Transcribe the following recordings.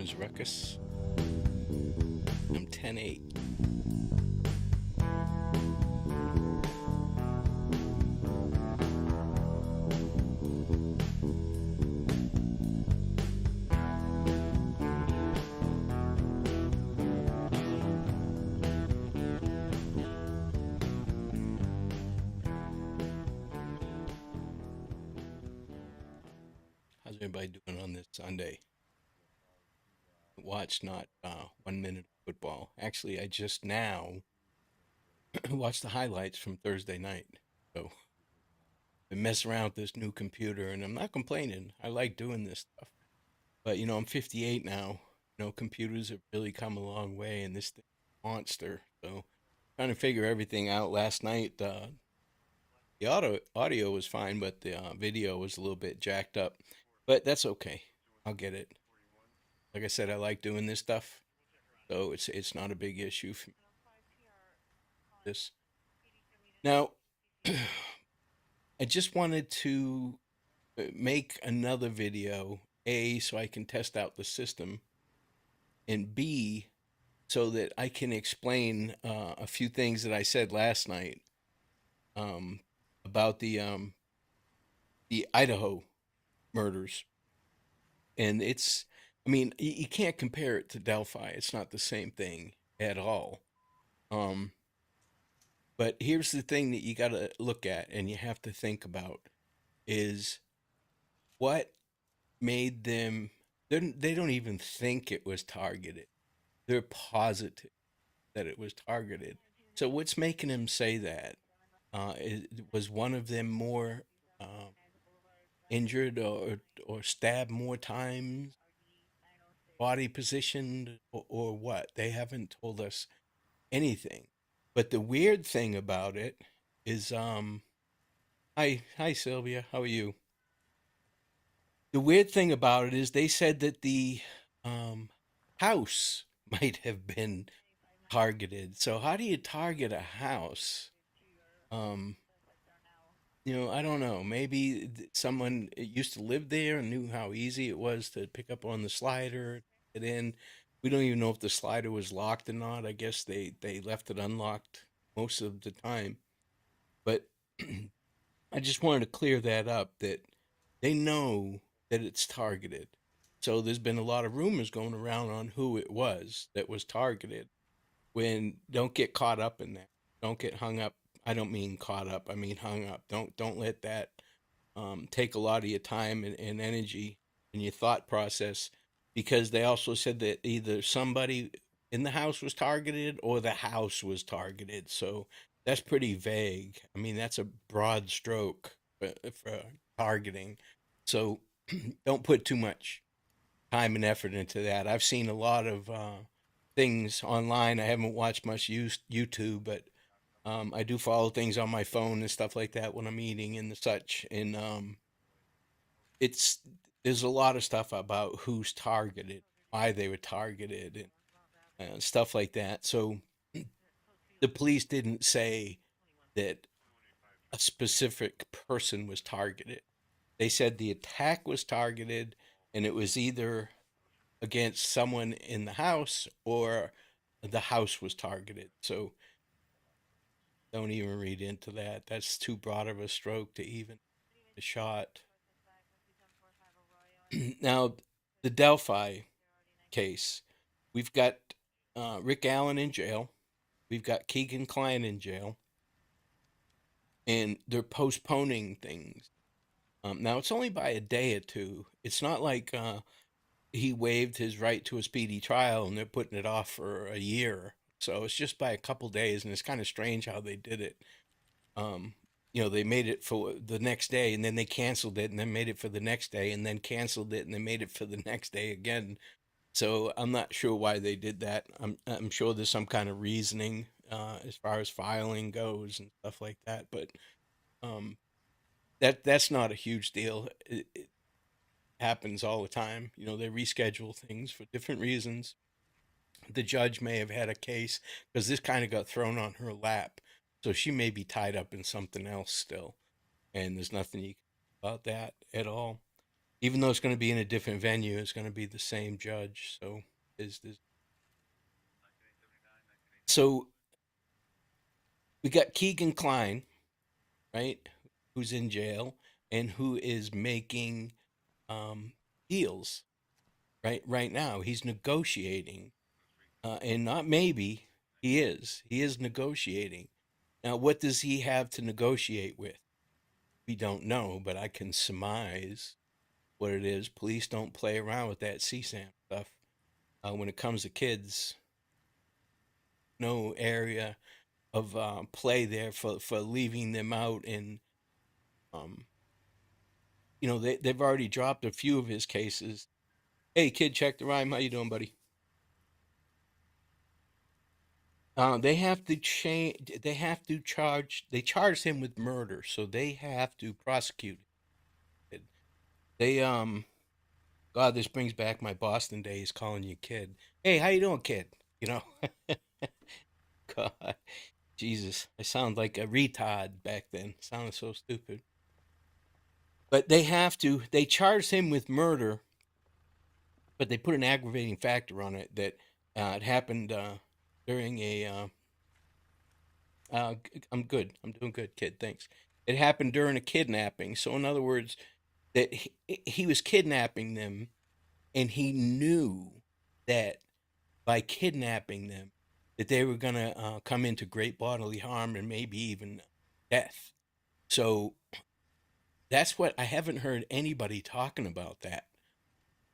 is Ruckus. I'm 10-8. How's everybody doing on this Sunday? Watch not 1 minute of football. Actually, I just now watched the highlights from Thursday night. So I mess around with this new computer, and I'm not complaining. I like doing this stuff. But I'm 58 now. Computers have really come a long way, and this thing is a monster. So trying to figure everything out last night. The audio was fine, but the video was a little bit jacked up. But that's okay. I'll get it. Like I said, I like doing this stuff, so it's not a big issue for this. Now, I just wanted to make another video, A, so I can test out the system, and B, so that I can explain a few things that I said last night um, about the Idaho murders. And I mean, you can't compare it to Delphi. It's not the same thing at all. Um, but here's the thing that you got to look at and you have to think about is what made them, they don't even think it was targeted. They're positive that it was targeted. So what's making them say that? Was one of them more injured or stabbed more times, body positioned, or what? They haven't told us anything. But the weird thing about it is, hi Sylvia, how are you? The weird thing about it is they said that the um, house might have been targeted. So how do you target a house? Um, I don't know. Maybe someone used to live there and knew how easy it was to pick up on the slider, get in. We don't even know if the slider was locked or not. I guess they left it unlocked most of the time. But I just wanted to clear that up that they know that it's targeted. So there's been a lot of rumors going around on who it was that was targeted. When don't get caught up in that. Don't get hung up. I don't mean caught up. I mean hung up. Don't let that take a lot of your time and energy and your thought process, because they also said that either somebody in the house was targeted or the house was targeted. So that's pretty vague. I mean, that's a broad stroke for targeting. So don't put too much time and effort into that. I've seen a lot of things online. I haven't watched much YouTube, but I do follow things on my phone and stuff like that when I'm eating and the such. And it's there's a lot of stuff about who's targeted, why they were targeted, and stuff like that. So the police didn't say that a specific person was targeted. They said the attack was targeted, and it was either against someone in the house or the house was targeted. So don't even read into that. That's too broad of a stroke to even a shot. Now, the Delphi case, we've got Rick Allen in jail. We've got Keegan Klein in jail, and they're postponing things. Now, it's only by a day or two. It's not like he waived his right to a speedy trial and they're putting it off for a year. So it's just by a couple days, and it's kind of strange how they did it. Um, they made it for the next day and then they canceled it and then made it for the next day and then canceled it and then made it for the next day again. So I'm not sure why they did that. I'm sure there's some kind of reasoning as far as filing goes and stuff like that. But um, that's not a huge deal. It happens all the time. They reschedule things for different reasons. The judge may have had a case because this kind of got thrown on her lap, so she may be tied up in something else still, and there's nothing you can do about that at all. even though it's going to be in a different venue, it's going to be the same judge. So is this? So we got Keegan Klein, right, who's in jail and who is making um, deals right now. He's negotiating, and not maybe he is. He is negotiating. Now, what does he have to negotiate with? We don't know, but I can surmise what it is. Police don't play around with that CSAM stuff. When it comes to kids, no area of play there for leaving them out. And, um, they've already dropped a few of his cases. Hey, kid, check the rhyme. How you doing, buddy? They have to change. They have to charge. They charged him with murder, so they have to prosecute it. They God, this brings back my Boston days calling you kid. Hey, how you doing, kid? You know, God, Jesus, I sound like a retard back then. Sounded so stupid. But they have to. They charged him with murder, but they put an aggravating factor on it that it happened during a. I'm good. I'm doing good, kid. Thanks. It happened during a kidnapping. So, in other words, that he was kidnapping them, and he knew that by kidnapping them, that they were going to come into great bodily harm and maybe even death. So that's what I haven't heard anybody talking about. That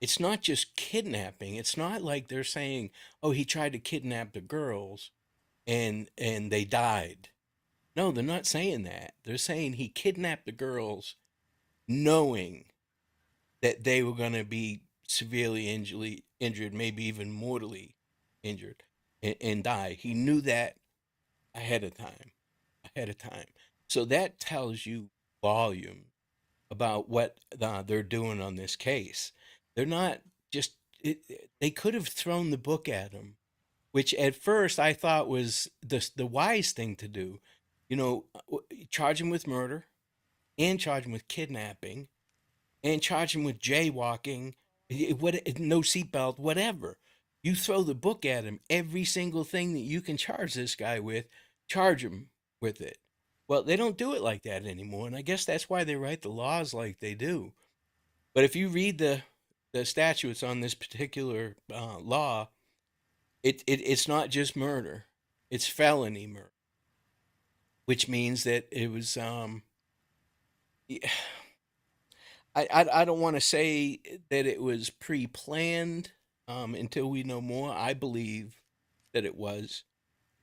it's not just kidnapping. It's not like they're saying, "Oh, he tried to kidnap the girls and they died." No, they're not saying that. They're saying he kidnapped the girls knowing that they were going to be severely injured, maybe even mortally injured, and die. He knew that ahead of time. Ahead of time. So that tells you volume about what they're doing on this case. They're not just. They could have thrown the book at him, which at first I thought was the wise thing to do. Charge him with murder and charge him with kidnapping and charge him with jaywalking, what, no seatbelt, whatever. You throw the book at him, every single thing that you can charge this guy with, charge him with it. Well, they don't do it like that anymore, and I guess that's why they write the laws like they do. But if you read the statutes on this particular law, it's not just murder; it's felony murder, which means that it was I don't want to say that it was pre-planned until we know more. I believe that it was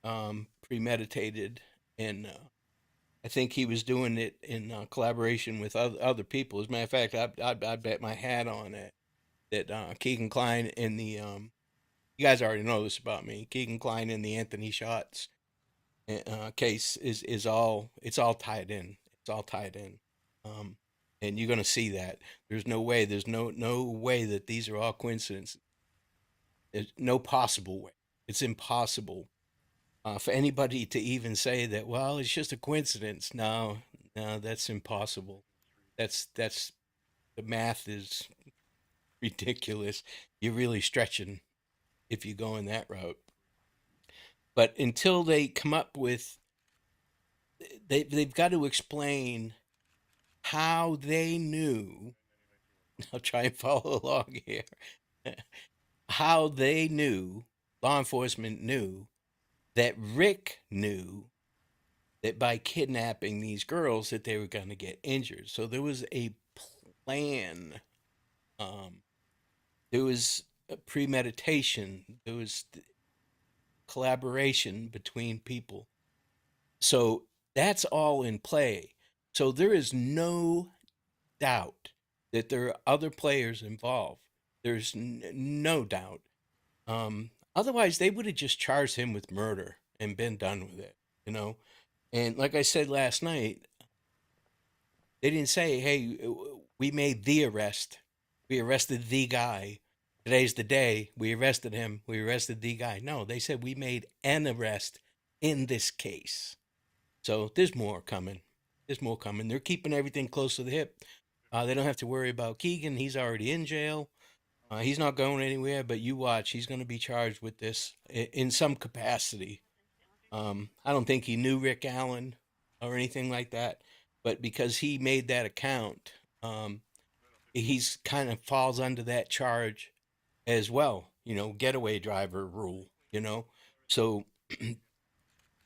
premeditated, and I think he was doing it in collaboration with other people. As a matter of fact, I bet my hat on it that Keegan Klein and the you guys already know this about me. Keegan Klein and the Anthony Shots case is all it's all tied in. It's all tied in. Um, and you're going to see that. There's no way. There's no way that these are all coincidences. There's no possible way. It's impossible for anybody to even say that. Well, it's just a coincidence. No, no, that's impossible. That's the math is ridiculous. You're really stretching if you go in that route. But until they come up with, they've got to explain how they knew. I'll try and follow along here. How they knew, law enforcement knew, that Rick knew that by kidnapping these girls that they were going to get injured. So there was a plan. Um, there was a premeditation. There was collaboration between people. So that's all in play. So there is no doubt that there are other players involved. There's no doubt. Otherwise, they would have just charged him with murder and been done with it, you know? And like I said last night, they didn't say, hey, we made the arrest. We arrested the guy. Today's the day. We arrested him. We arrested the guy. No, they said we made an arrest in this case. So there's more coming. There's more coming. They're keeping everything close to the hip. They don't have to worry about Keegan. He's already in jail. He's not going anywhere, but you watch. He's going to be charged with this in some capacity. I don't think he knew Rick Allen or anything like that, but because he made that account, um, he's kind of falls under that charge as well. Getaway driver rule. So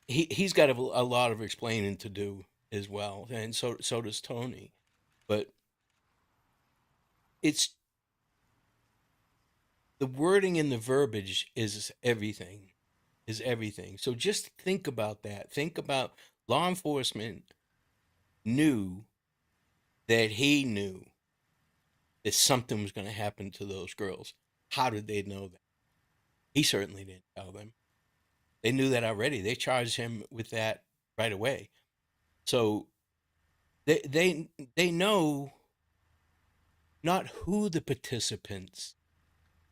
he's got a lot of explaining to do as well, and so does Tony. But it's the wording and the verbiage is everything. Is everything. So just think about that. Think about law enforcement knew that he knew that something was going to happen to those girls. How did they know that? He certainly didn't tell them. They knew that already. They charged him with that right away. So they know not who the participants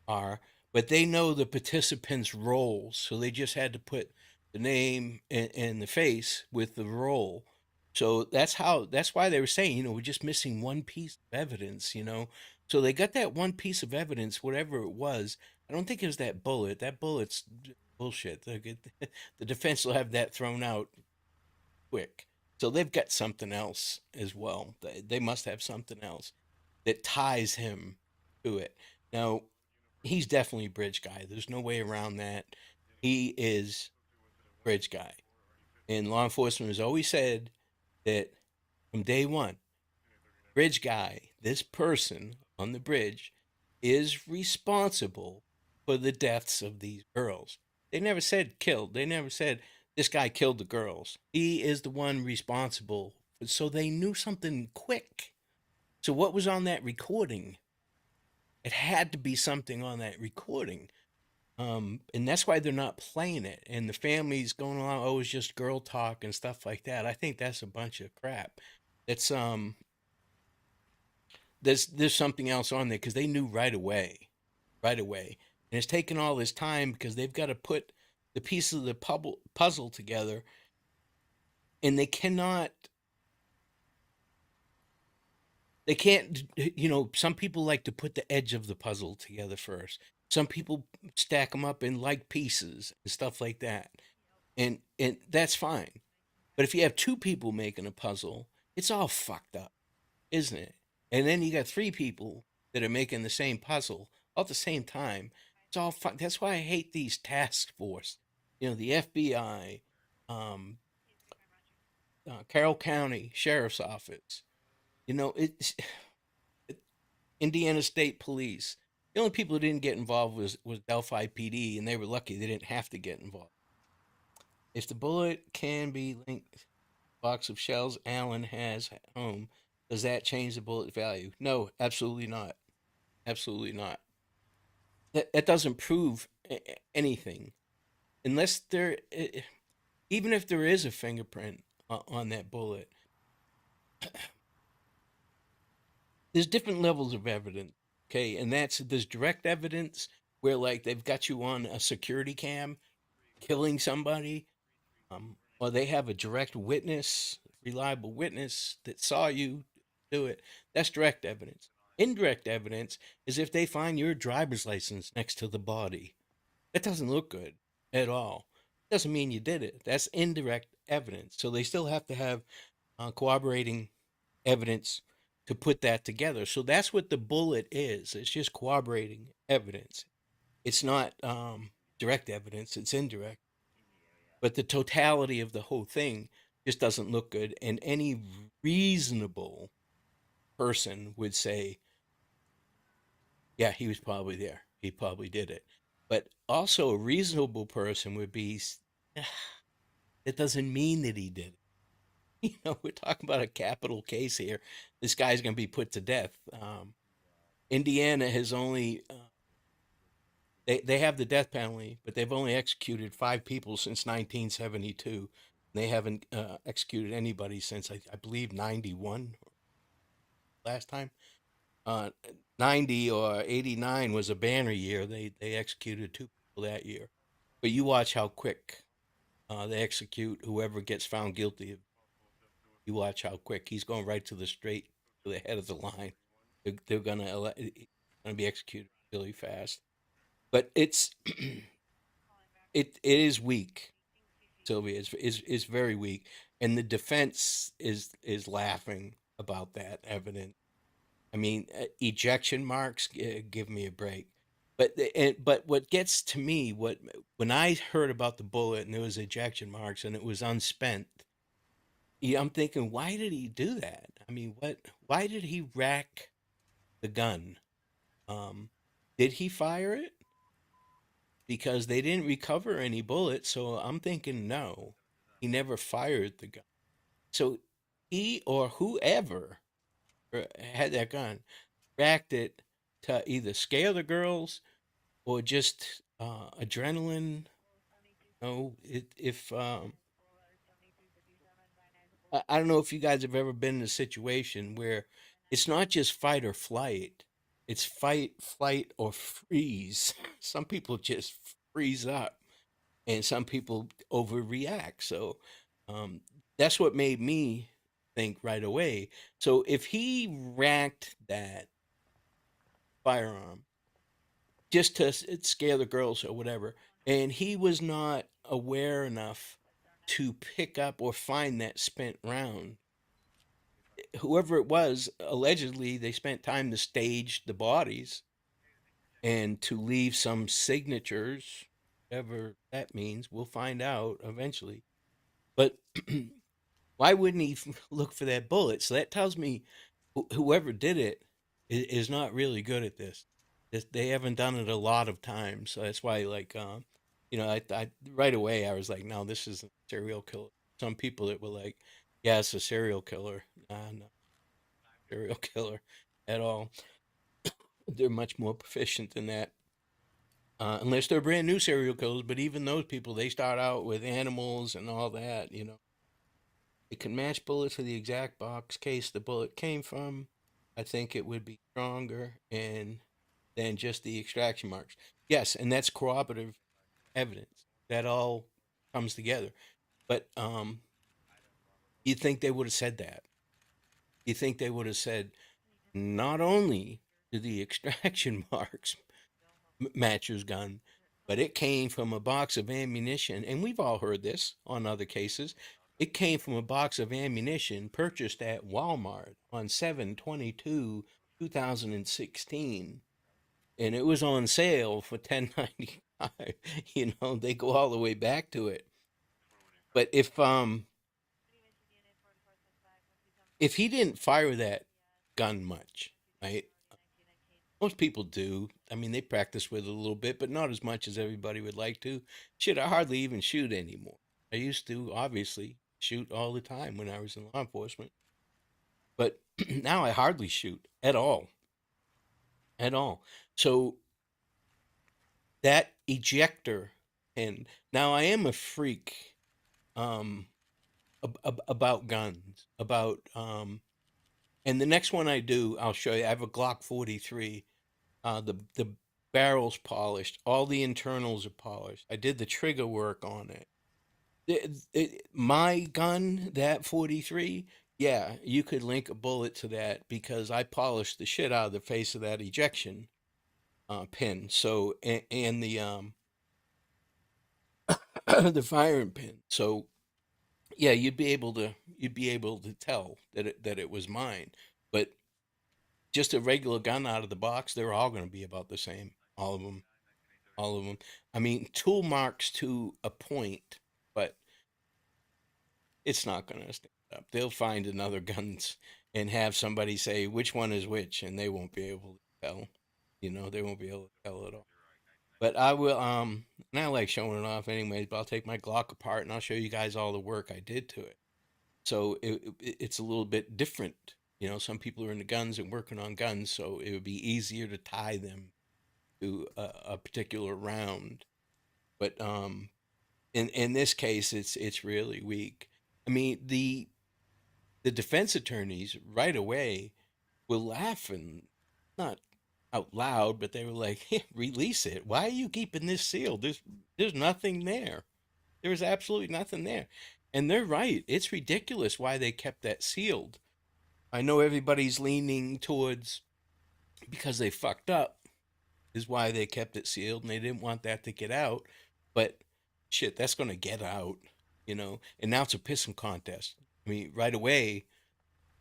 are, but they know the participants' roles. So they just had to put the name and the face with the role. So that's why they were saying, we're just missing one piece of evidence. So they got that one piece of evidence, whatever it was. I don't think it was that bullet. That bullet's bullshit. The defense will have that thrown out quick. So they've got something else as well. They must have something else that ties him to it. Now, he's definitely a bridge guy. There's no way around that. He is a bridge guy. And law enforcement has always said that from day one, bridge guy, this person on the bridge, is responsible for the deaths of these girls. They never said killed. They never said this guy killed the girls. He is the one responsible. So they knew something quick. So what was on that recording? It had to be something on that recording. And that's why they're not playing it. And the family's going along, oh, it's just girl talk and stuff like that. I think that's a bunch of crap. It's there's something else on there because they knew right away. And it's taken all this time because they've got to put the pieces of the puzzle together, and they can't. Some people like to put the edge of the puzzle together first. Some people stack them up in like pieces and stuff like that, and that's fine. But if you have two people making a puzzle, it's all fucked up, isn't it? And then you got three people that are making the same puzzle all at the same time. It's all fun. That's why I hate these task force. The FBI, um, Carroll County Sheriff's Office. It's Indiana State Police. The only people who didn't get involved was Delphi PD, and they were lucky they didn't have to get involved. If the bullet can be linked box of shells Allen has at home, does that change the bullet value? No, absolutely not. Absolutely not. That doesn't prove anything unless even if there is a fingerprint on that bullet. There's different levels of evidence, okay, and there's direct evidence where like they've got you on a security cam killing somebody, or they have a direct witness, reliable witness that saw you do it. That's direct evidence. Indirect evidence is if they find your driver's license next to the body. That doesn't look good at all. Doesn't mean you did it. That's indirect evidence. So they still have to have corroborating evidence to put that together. So that's what the bullet is. It's just corroborating evidence. It's not direct evidence. It's indirect. But the totality of the whole thing just doesn't look good. And any reasonable person would say, yeah, he was probably there. He probably did it. But also, a reasonable person would be, it doesn't mean that he did it. We're talking about a capital case here. This guy's going to be put to death. Indiana has only, they have the death penalty, but they've only executed 5 people since 1972. They haven't executed anybody since, I believe, 91 last time. 90 or 89 was a banner year. They executed 2 people that year. But you watch how quick they execute whoever gets found guilty. You watch how quick he's going right to the straight. to the head of the line. They're gonna be executed really fast. But it is weak. Sylvia is very weak, and the defense is laughing about that evidence. I mean, ejection marks, give me a break. But what gets to me, what when I heard about the bullet and there was ejection marks and it was unspent, yeah, I'm thinking, why did he do that? I mean, what? Why did he rack the gun? Um, did he fire it? Because they didn't recover any bullets, so I'm thinking no, he never fired the gun. So he or whoever had that gun racked it to either scare the girls or just adrenaline. No, if I don't know if you guys have ever been in a situation where it's not just fight or flight, it's fight, flight, or freeze. Some people just freeze up, and some people overreact. So um, that's what made me think right away. So if he racked that firearm just to scare the girls or whatever, and he was not aware enough to pick up or find that spent round, whoever it was, allegedly they spent time to stage the bodies and to leave some signatures, whatever that means. We'll find out eventually. But why wouldn't he look for that bullet? So that tells me whoever did it is not really good at this. They haven't done it a lot of times, so that's why, like, I right away I was like, no, this is a serial killer. Some people that were like, yeah, it's a serial killer. No, serial killer at all. They're much more proficient than that. Unless they're brand new serial killers, but even those people, they start out with animals and all that, It can match bullet to the exact box case the bullet came from. I think it would be stronger and than just the extraction marks. Yes, and that's corroborative evidence. That all comes together. But you'd think they would have said that. You think they would have said not only do the extraction marks match his gun, but it came from a box of ammunition, and we've all heard this on other cases. It came from a box of ammunition purchased at Walmart on 7/22, 2016, and it was on sale for 10.95. They go all the way back to it. But if he didn't fire that gun much, right? Most people do. I mean, they practice with it a little bit, but not as much as everybody would like to. Shit, I hardly even shoot anymore. I used to, obviously, shoot all the time when I was in law enforcement, but now I hardly shoot at all. At all. So that ejector, and now I am a freak um, about guns, and the next one I do, I'll show you. I have a Glock 43. The barrel's polished. All the internals are polished. I did the trigger work on it. My gun, that 43, yeah, you could link a bullet to that because I polished the shit out of the face of that ejection pin. So and the the firing pin. So yeah, you'd be able to tell that it was mine. But just a regular gun out of the box, they're all going to be about the same. All of them. All of them. I mean, tool marks to a point, but it's not going to stand up. They'll find another guns and have somebody say which one is which, and they won't be able to tell. They won't be able to tell at all. But I will. And I like showing it off anyways. But I'll take my Glock apart and I'll show you guys all the work I did to it. So it's a little bit different. Some people are into guns and working on guns, so it would be easier to tie them to a particular round. But in this case, it's really weak. I mean, the defense attorneys right away were laughing, not out loud, but they were like, "Hey, release it. Why are you keeping this sealed? There's nothing there. There's absolutely nothing there." And they're right. It's ridiculous why they kept that sealed. I know everybody's leaning towards because they fucked up is why they kept it sealed and they didn't want that to get out. But shit, that's going to get out, you know. And now it's a pissing contest. I mean, right away,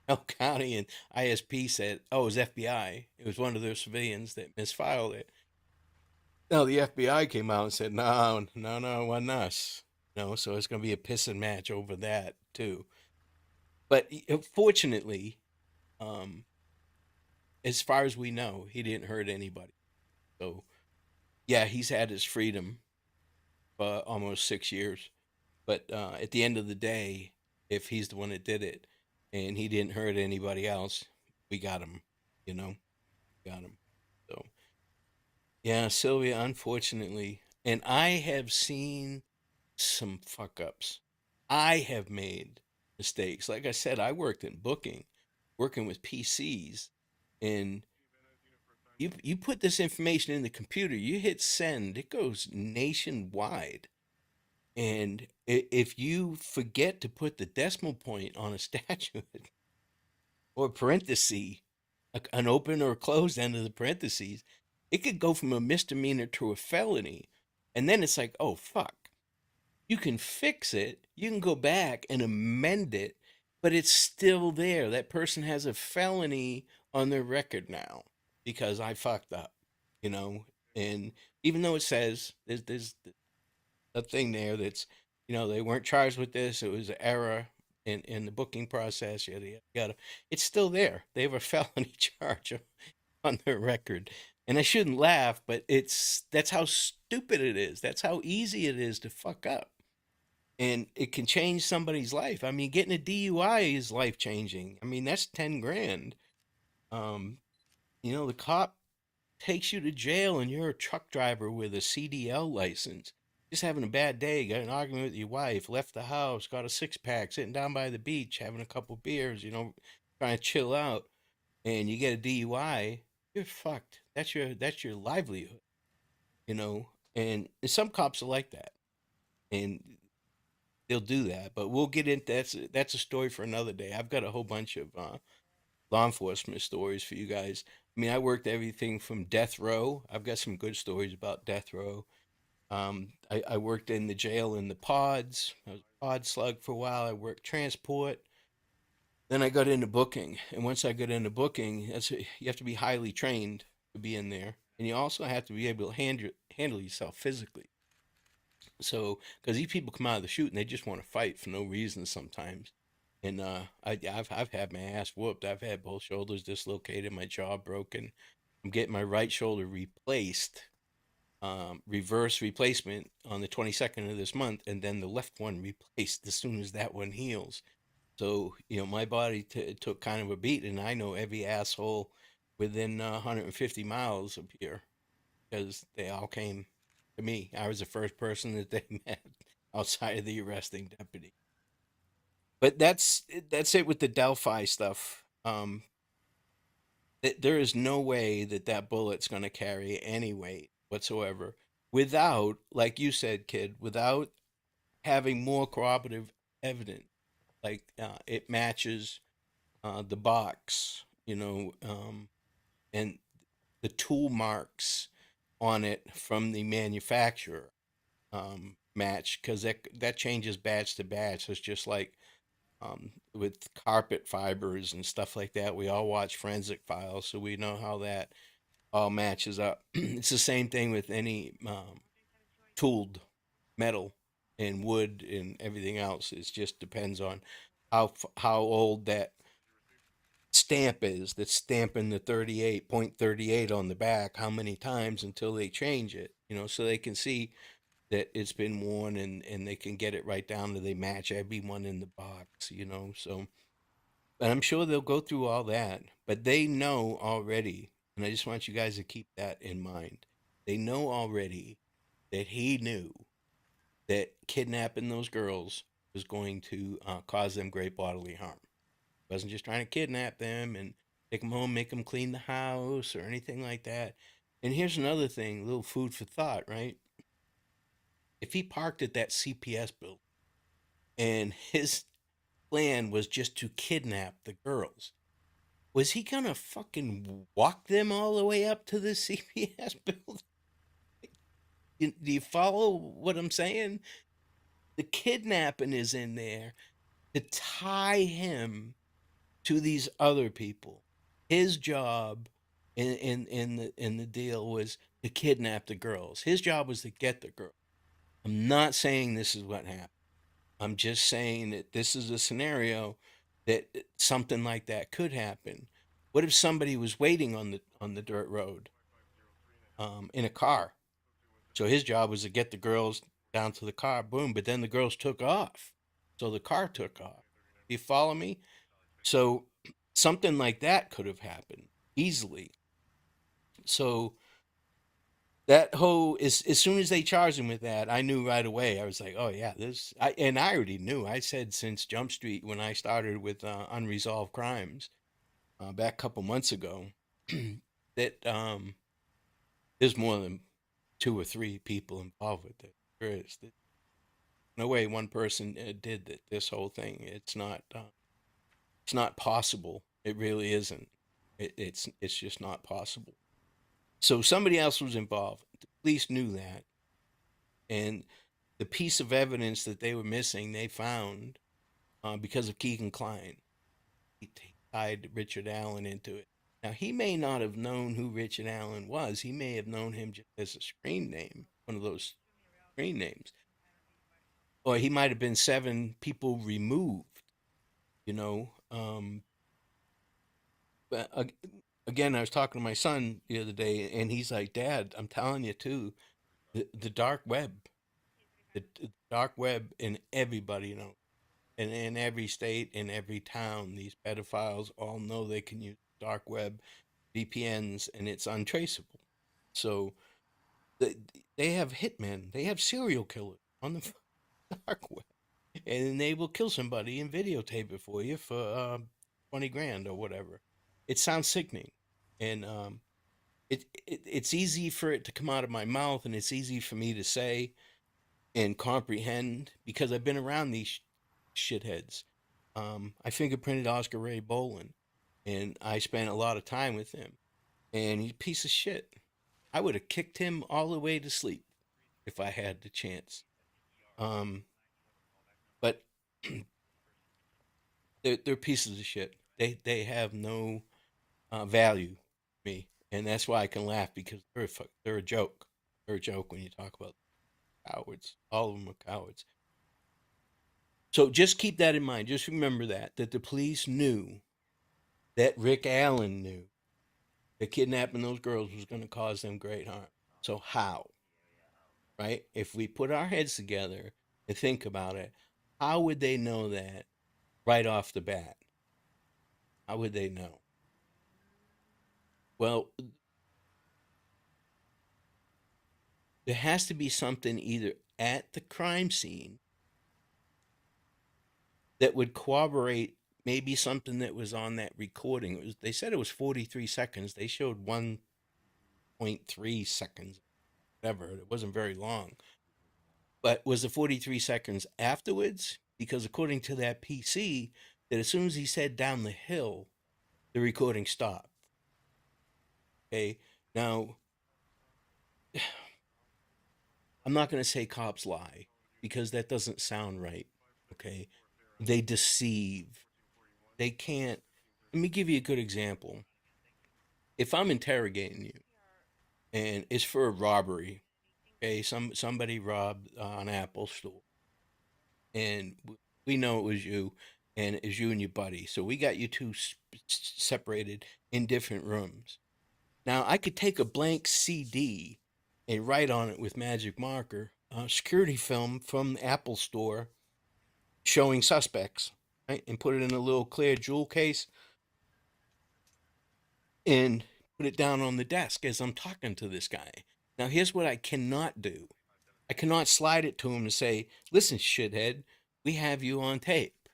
El County and ISP said, "Oh, it was FBI. It was one of their civilians that misfiled it." Now the FBI came out and said, "No, no, no, it wasn't us." No, so it's going to be a pissing match over that too. But fortunately, um, as far as we know, he didn't hurt anybody. So yeah, he's had his freedom for almost 6 years. But at the end of the day, if he's the one that did it and he didn't hurt anybody else, we got him. You know, got him. So yeah, Sylvia, unfortunately, and I have seen some fuck ups. I have made mistakes. Like I said, I worked in booking, working with PCs, and you put this information in the computer, you hit send, it goes nationwide. And if you forget to put the decimal point on a statute or parenthesis, an open or closed end of the parentheses, it could go from a misdemeanor to a felony. And then it's like, oh, fuck. You can fix it. You can go back and amend it, but it's still there. That person has a felony on their record now because I fucked up, you know? And even though it says there's a thing there that's, they weren't charged with this. It was an error in the booking process. Yada yada yada. It's still there. They have a felony charge on their record, and I shouldn't laugh, but that's how stupid it is. That's how easy it is to fuck up, and it can change somebody's life. I mean, getting a DUI is life changing. I mean, that's 10 grand. Um, the cop takes you to jail and you're a truck driver with a CDL license, just having a bad day, got an argument with your wife, left the house, got a six pack, sitting down by the beach, having a couple beers, trying to chill out, and you get a DUI, you're fucked. That's your livelihood, you know. And some cops are like that, and they'll do that. But we'll get into that's a story for another day. I've got a whole bunch of law enforcement stories for you guys. I mean, I worked everything from death row. I've got some good stories about death row. I worked in the jail in the pods. I was a pod slug for a while. I worked transport. Then I got into booking, and once I got into booking, you have to be highly trained to be in there, and you also have to be able to handle yourself physically. So, because these people come out of the shoot and they just want to fight for no reason sometimes. And I've had my ass whooped. I've had both shoulders dislocated, my jaw broken. I'm getting my right shoulder replaced, reverse replacement on the 22nd of this month, and then the left one replaced as soon as that one heals. So, my body took kind of a beat, and I know every asshole within 150 miles of here because they all came to me. I was the first person that they met outside of the arresting deputy. But that's it with the Delphi stuff. There is no way that bullet's going to carry any weight whatsoever without, like you said, kid, without having more corroborative evidence. Like it matches the box, and the tool marks on it from the manufacturer match because that changes batch to batch. So it's just like with carpet fibers and stuff like that. We all watch forensic files, so we know how that all matches up. It's the same thing with any tooled metal and wood and everything else. It just depends on how old that stamp is that's stamping the 38.38 on the back, how many times until they change it, so they can see that it's been worn, and they can get it right down to they match everyone in the box, so. And I'm sure they'll go through all that, but they know already, and I just want you guys to keep that in mind. They know already that he knew that kidnapping those girls was going to cause them great bodily harm. He wasn't just trying to kidnap them and take them home, make them clean the house or anything like that. And here's another thing, a little food for thought, right? If he parked at that CPS building and his plan was just to kidnap the girls, Was he gonna fucking walk them all the way up to the CPS building? Do you follow what I'm saying? The kidnapping is in there to tie him to these other people. His job in the deal was to kidnap the girls. His job was to get the girl. I'm not saying this is what happened. I'm just saying that this is a scenario that something like that could happen. What if somebody was waiting on the dirt road in a car? So his job was to get the girls down to the car, boom. But then the girls took off, so the car took off. You follow me? So something like that could have happened easily. So that whole as soon as they charged him with that, I knew right away. I was like, oh yeah, this. I already knew. I said since Jump Street when I started with unresolved crimes back a couple months ago that there's more than two or three people involved with it. There is no way one person did that. This whole thing. It's not possible. It really isn't. It's just not possible. So somebody else was involved. The police knew that, and the piece of evidence that they were missing, they found because of Keegan Klein. He tied Richard Allen into it. Now he may not have known who Richard Allen was. He may have known him just as a screen name, one of those screen names, or he might have been seven people removed. You know, but again, I was talking to my son the other day, and he's like, "Dad, I'm telling you too, the dark web, the dark web, and everybody knows, and in every state, in every town, these pedophiles all know they can use dark web, VPNs, and it's untraceable. So they, they have hitmen, they have serial killers on the dark web, and they will kill somebody and videotape it for you for 20 grand or whatever. It sounds sickening, and it's easy for it to come out of my mouth, and it's easy for me to say and comprehend because I've been around these shitheads. I fingerprinted Oscar Ray Bolin, and I spent a lot of time with him, and he's a piece of shit. I would have kicked him all the way to sleep if I had the chance. Um, but they're pieces of shit. They have no value to me, and that's why I can laugh because they're a joke. They're a joke when you talk about cowards. All of them are cowards. So just keep that in mind. Just remember that the police knew that Rick Allen knew that kidnapping those girls was going to cause them great harm. So how, right? If we put our heads together and think about it, how would they know that right off the bat? How would they know? Well, there has to be something either at the crime scene that would corroborate maybe something that was on that recording. They said it was 43 seconds. They showed 1.3 seconds, whatever. It wasn't very long. But was the 43 seconds afterwards? Because according to that PC, that as soon as he said down the hill, the recording stopped. Okay. Now, I'm not going to say cops lie because that doesn't sound right. Okay. They deceive. They can't. Let me give you a good example. If I'm interrogating you and it's for a robbery, okay, somebody robbed an Apple store, and we know it was you, and it's you and your buddy. So we got you two separated in different rooms. Now I could take a blank CD and write on it with magic marker security film from the Apple store showing suspects, right, and put it in a little clear jewel case and put it down on the desk as I'm talking to this guy. Now here's what I cannot do. I cannot slide it to him and say, "Listen, shithead, we have you on tape.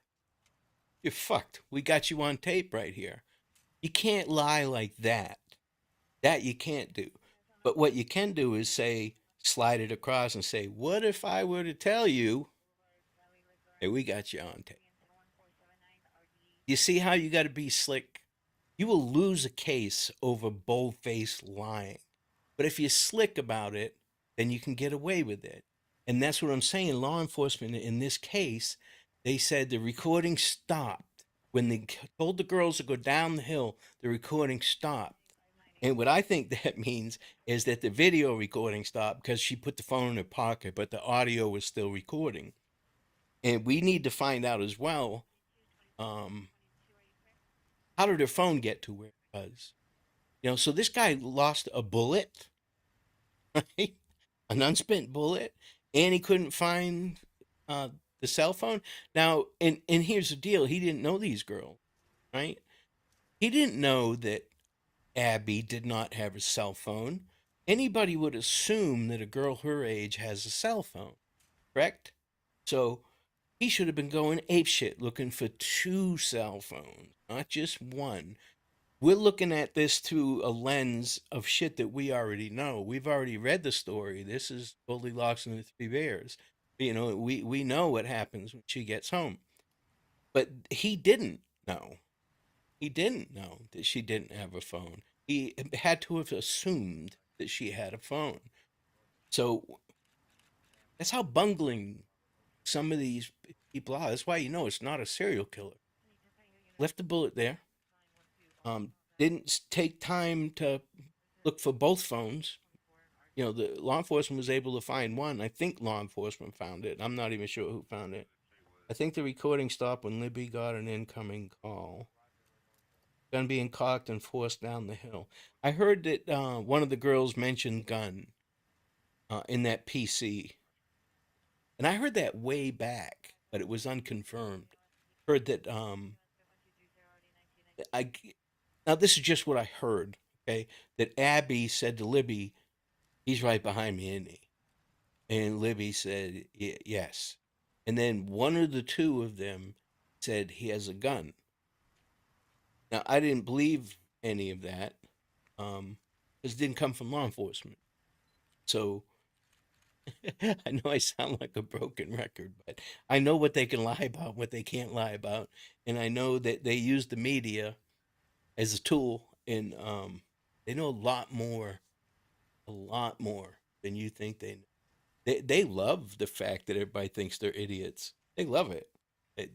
You're fucked. We got you on tape right here." You can't lie like that. That you can't do. But what you can do is say, slide it across and say, "What if I were to tell you, hey, we got you on tape?" You see how you got to be slick? You will lose a case over bold-faced lying. But if you're slick about it, then you can get away with it. And that's what I'm saying. Law enforcement in this case, they said the recording stopped. When they told the girls to go down the hill, the recording stopped. And what I think that means is that the video recording stopped because she put the phone in her pocket, but the audio was still recording. And we need to find out as well, um, how did her phone get to where it was? So this guy lost a bullet, right? An unspent bullet, and he couldn't find uh, the cell phone. Now, and here's the deal: he didn't know these girls, right? He didn't know that Abby did not have a cell phone. Anybody would assume that a girl her age has a cell phone, correct? So he should have been going apeshit looking for two cell phones, not just one. We're looking at this through a lens of shit that we already know. We've already read the story. This is Goldilocks and the Three Bears. We know what happens when she gets home. But he didn't know. He didn't know that she didn't have a phone. He had to have assumed that she had a phone. So that's how bungling some of these people are. That's why it's not a serial killer. Left the bullet there. Didn't take time to look for both phones. The law enforcement was able to find one. I think law enforcement found it. I'm not even sure who found it. I think the recording stopped when Libby got an incoming call. Gun being cocked and forced down the hill. I heard that one of the girls mentioned gun in that PC, and I heard that way back, but it was unconfirmed. Heard that I now this is just what I heard. Okay, that Abby said to Libby, "He's right behind me, isn't he?" And Libby said, yes. And then one of the two of them said he has a gun. Now, I didn't believe any of that because it didn't come from law enforcement. So I know I sound like a broken record, but I know what they can lie about, what they can't lie about. And I know that they use the media as a tool, and they know a lot more than you think they know. They love the fact that everybody thinks they're idiots. They love it.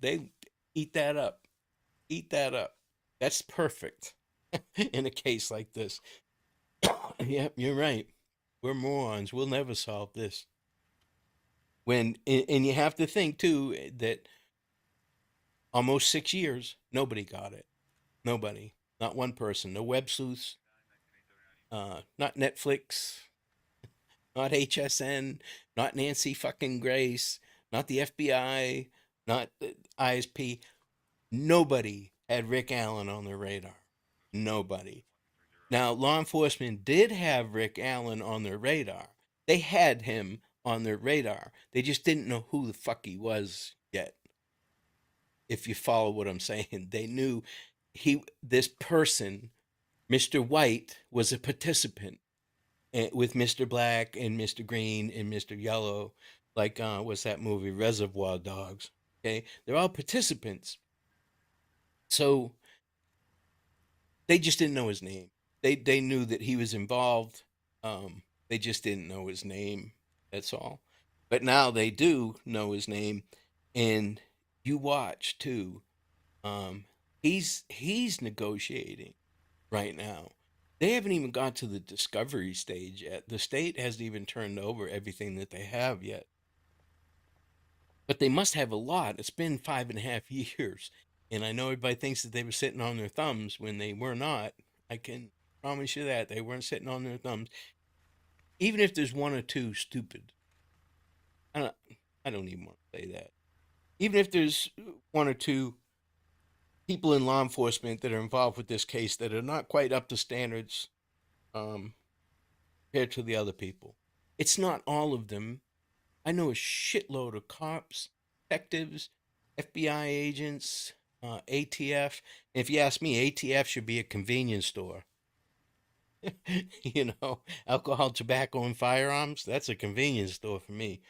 They eat that up. Eat that up. That's perfect in a case like this. Yeah, you're right. We're morons. We'll never solve this. And you have to think too that almost 6 years, nobody got it. Nobody. Not one person. No web sleuths. Not Netflix. Not HSN. Not Nancy fucking Grace. Not the FBI. Not the ISP. Nobody had Rick Allen on their radar. Nobody. Now, law enforcement did have Rick Allen on their radar. They had him on their radar. They just didn't know who the fuck he was yet. If you follow what I'm saying, they knew this person, Mr. White, was a participant with Mr. Black and Mr. Green and Mr. Yellow. Like, what's that movie? Reservoir Dogs. Okay, they're all participants. So they just didn't know his name. They knew that he was involved. They just didn't know his name. That's all. But now they do know his name, and you watch too. Um, he's negotiating right now. They haven't even got to the discovery stage yet. The state hasn't even turned over everything that they have yet. But they must have a lot. It's been 5.5 years. And I know everybody thinks that they were sitting on their thumbs when they were not. I can promise you that. They weren't sitting on their thumbs. Even if there's one or two stupid. I don't, I don't even want to say that. Even if there's one or two people in law enforcement that are involved with this case that are not quite up to standards um, compared to the other people. It's not all of them. I know a shitload of cops, detectives, FBI agents, ATF. If you ask me, ATF should be a convenience store. Alcohol, tobacco, and firearms. That's a convenience store for me.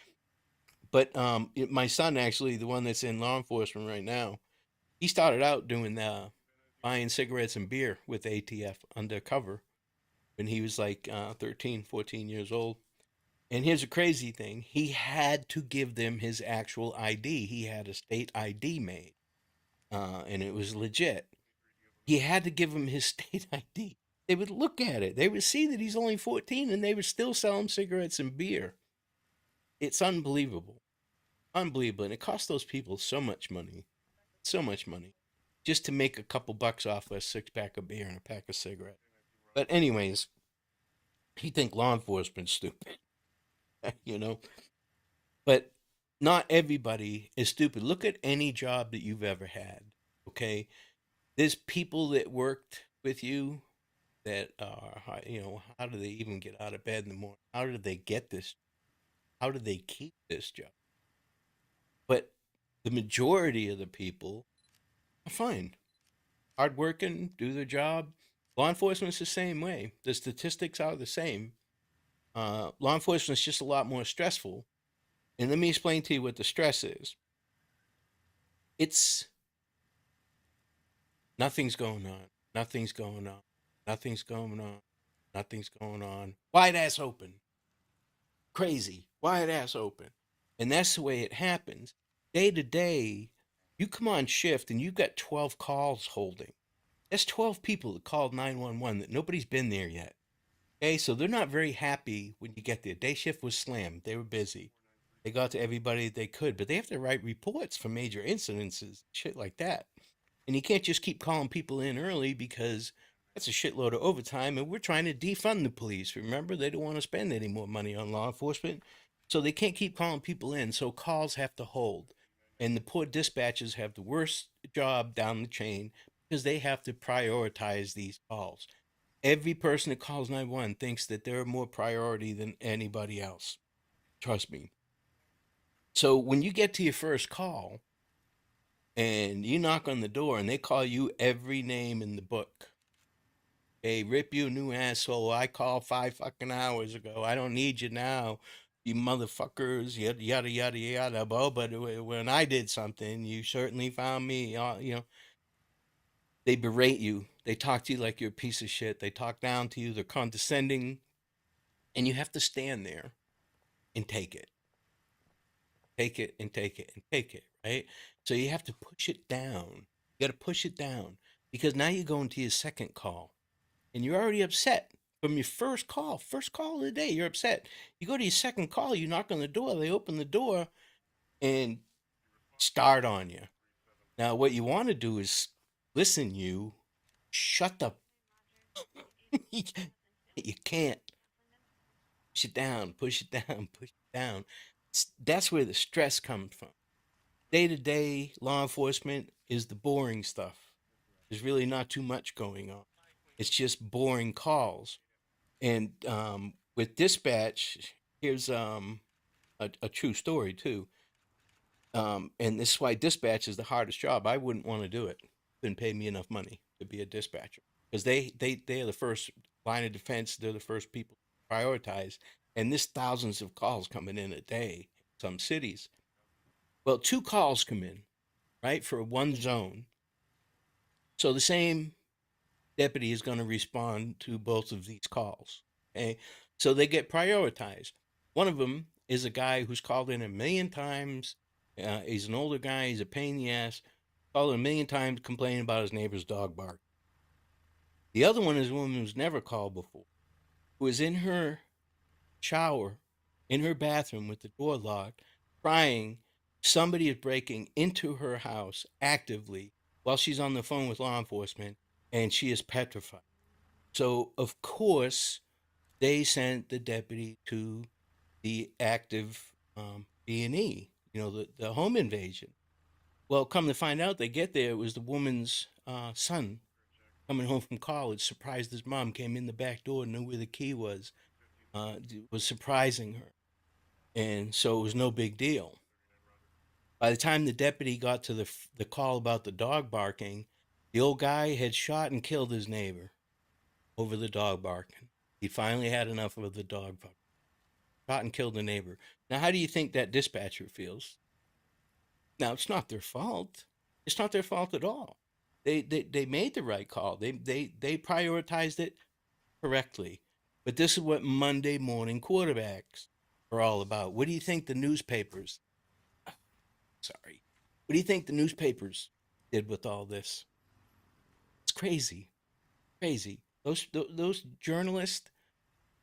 But my son, actually, the one that's in law enforcement right now, he started out doing buying cigarettes and beer with ATF undercover when he was like 13, 14 years old. And here's a crazy thing: he had to give them his actual ID. He had a state ID made, and it was legit. He had to give them his state ID. They would look at it. They would see that he's only 14, and they would still sell him cigarettes and beer. It's unbelievable. Unbelievable. And it cost those people so much money. So much money. Just to make a couple bucks off a six pack of beer and a pack of cigarettes. But anyways, he think law enforcement's stupid, you know. But not everybody is stupid. Look at any job that you've ever had. Okay, there's people that worked with you that are, how do they even get out of bed in the morning? How did they get this? How do they keep this job? But the majority of the people are fine, hardworking, do their job. Law enforcement's the same way. The statistics are the same. Law enforcement's just a lot more stressful. And let me explain to you what the stress is. It's nothing's going on. Nothing's going on. Nothing's going on. Nothing's going on. Wide ass open. Crazy. Wide ass open. And that's the way it happens. Day to day, you come on shift and you've got 12 calls holding. That's 12 people that called 911 that nobody's been there yet. Okay, so they're not very happy when you get there. Day shift was slammed. They were busy. They got to everybody they could, but they have to write reports for major incidences, shit like that. And you can't just keep calling people in early because that's a shitload of overtime. And we're trying to defund the police. Remember, they don't want to spend any more money on law enforcement. So they can't keep calling people in. So calls have to hold. And the poor dispatchers have the worst job down the chain because they have to prioritize these calls. Every person that calls 911 thinks that they're more priority than anybody else. Trust me. So when you get to your first call and you knock on the door and they call you every name in the book, hey, rip you a new asshole. I called 5 fucking hours ago. I don't need you now. You motherfuckers, yada, yada, yada, yada. Well, but when I did something, you certainly found me. They berate you. They talk to you like you're a piece of shit. They talk down to you. They're condescending. And you have to stand there and take it. Take it and take it and take it, right? So you have to push it down. You got to push it down because now you're going to your second call and you're already upset from your first call of the day. You're upset. You go to your second call, you knock on the door, they open the door and start on you. Now, what you want to do is listen, you shut the. You can't push it down, push it down, push it down. That's where the stress comes from. Day to day law enforcement is the boring stuff. There's really not too much going on. It's just boring calls. And with dispatch, here's a true story too. And this is why dispatch is the hardest job. I wouldn't want to do it. Couldn't pay me enough money to be a dispatcher because they are the first line of defense. They're the first people to prioritize. And there's thousands of calls coming in a day in some cities. Well, two calls come in, right, for one zone. So the same deputy is going to respond to both of these calls. Okay, so they get prioritized. One of them is a guy who's called in a million times. He's an older guy. He's a pain in the ass. Called in a million times, complaining about his neighbor's dog bark. The other one is a woman who's never called before, who is in her shower, in her bathroom with the door locked, crying. Somebody is breaking into her house actively while she's on the phone with law enforcement, and she is petrified. So, of course, they sent the deputy to the active B&E, the home invasion. Well, come to find out, they get there, it was the woman's son coming home from college, surprised his mom, came in the back door, knew where the key was surprising her. And so it was no big deal. By the time the deputy got to the call about the dog barking, the old guy had shot and killed his neighbor over the dog barking. He finally had enough of the dog barking. Shot and killed the neighbor. Now, how do you think that dispatcher feels? Now, it's not their fault. It's not their fault at all. They made the right call. They prioritized it correctly. But this is what Monday morning quarterbacks are all about. What do you think the newspapers? Sorry. What do you think the newspapers did with all this? It's crazy, crazy. Those journalists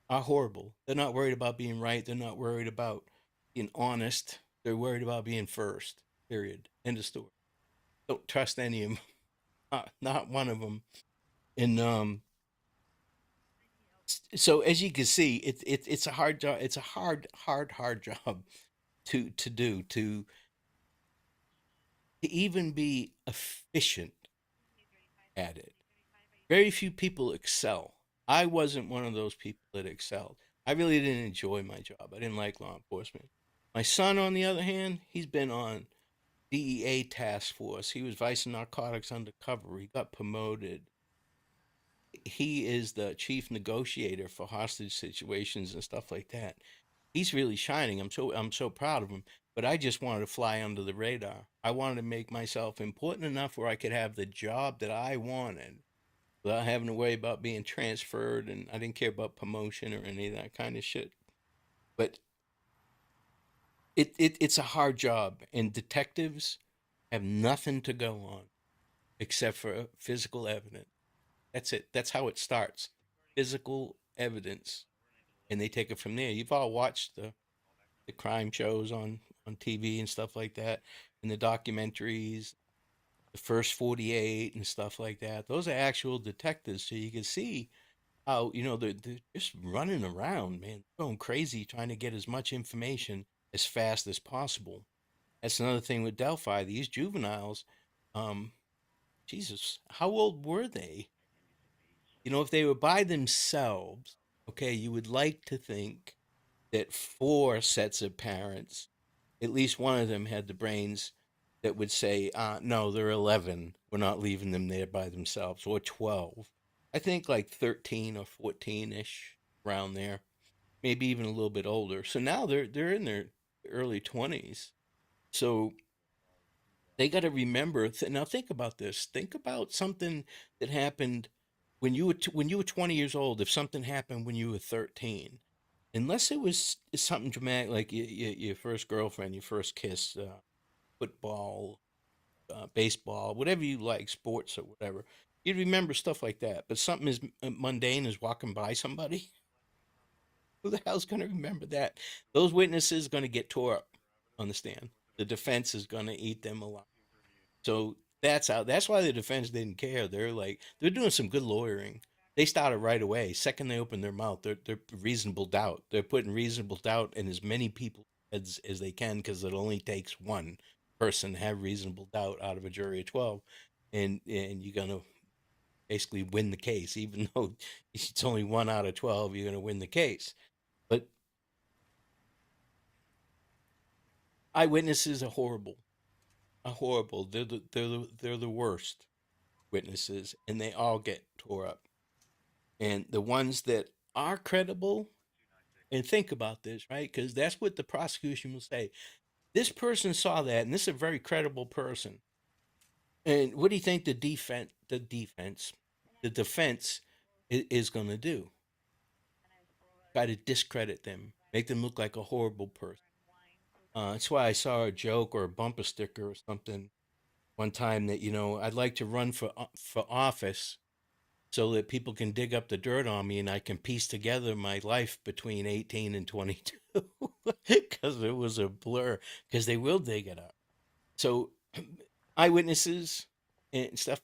are horrible. They're not worried about being right. They're not worried about being honest. They're worried about being first. Period. End of story. Don't trust any of them. Not one of them. And so as you can see, it's a hard job. It's a hard job to do to even be efficient at it. Very few people excel. I wasn't one of those people that excelled. I really didn't enjoy my job. I didn't like law enforcement. My son, on the other hand, he's been on DEA task force. He was vice narcotics undercover. He got promoted. He is the chief negotiator for hostage situations and stuff like that. He's really shining. I'm so proud of him. But I just wanted to fly under the radar. I wanted to make myself important enough where I could have the job that I wanted without having to worry about being transferred, and I didn't care about promotion or any of that kind of shit. But it's a hard job, and detectives have nothing to go on except for physical evidence. That's it. That's how it starts. Physical evidence, and they take it from there. You've all watched the crime shows on TV and stuff like that, and the documentaries, the first 48 and stuff like that. Those are actual detectives, so you can see how they're just running around, man, going crazy trying to get as much information as fast as possible. That's another thing with Delphi. These juveniles, um, Jesus, how old were they? If they were by themselves, okay, you would like to think that four sets of parents, at least one of them had the brains that would say, no, they're 11. We're not leaving them there by themselves, or 12. I think like 13 or 14 ish, around there, maybe even a little bit older. So now they're in their early 20s. So they got to remember. Now think about this. Think about something that happened when you were 20 years old. If something happened when you were 13, unless it was something dramatic like your first girlfriend, your first kiss, football, baseball, whatever you like, sports or whatever, you'd remember stuff like that. But something as mundane as walking by somebody, who the hell's going to remember that? Those witnesses are going to get tore up on the stand. The defense is going to eat them alive. So that's how. That's why the defense didn't care. They're doing some good lawyering. They started right away. Second they open their mouth, they're reasonable doubt. They're putting reasonable doubt in as many people as they can, because it only takes one person to have reasonable doubt out of a jury of 12, and you're gonna basically win the case, even though it's only one out of 12. You're gonna win the case. But eyewitnesses are horrible. They're the worst witnesses, and they all get tore up. And the ones that are credible, and think about this, right? Because that's what the prosecution will say. This person saw that, and this is a very credible person. And what do you think the defense is going to do? Try to discredit them, make them look like a horrible person. That's why I saw a joke or a bumper sticker or something one time that I'd like to run for office so that people can dig up the dirt on me and I can piece together my life between 18 and 22, because it was a blur, because they will dig it up. So eyewitnesses and stuff,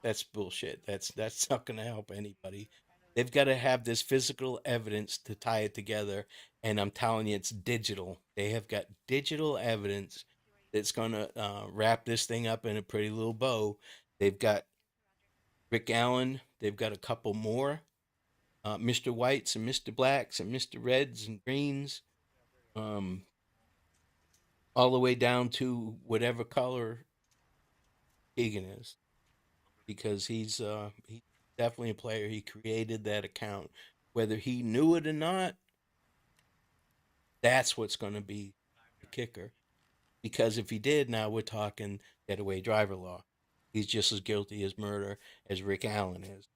that's bullshit. That's not going to help anybody. They've got to have this physical evidence to tie it together, and I'm telling you, it's digital. They have got digital evidence that's going to wrap this thing up in a pretty little bow. They've got Rick Allen. They've got a couple more, Mr. Whites and Mr. Blacks and Mr. Reds and Greens, um, all the way down to whatever color Keegan is, because he's definitely a player. He created that account, whether he knew it or not. That's what's going to be the kicker. Because if he did, now we're talking getaway driver law. He's just as guilty as murder as Rick Allen is.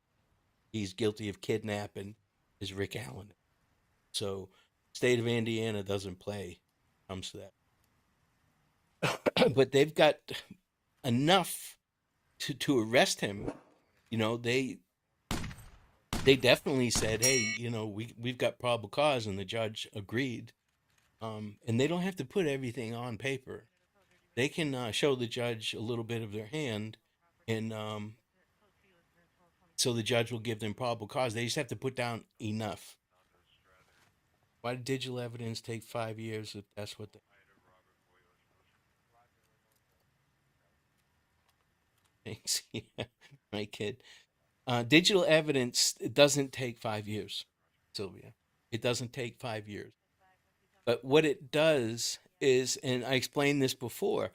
He's guilty of kidnapping as Rick Allen is. So, state of Indiana doesn't play when it comes to that. But they've got enough to arrest him. You know, they definitely said, "Hey, we've got probable cause," and the judge agreed. And they don't have to put everything on paper. They can show the judge a little bit of their hand, and so the judge will give them probable cause. They just have to put down enough. Why did digital evidence take 5 years if that's what they think? Yeah, my kid. Digital evidence, it doesn't take 5 years, Sylvia. It doesn't take 5 years. But what it does is, and I explained this before,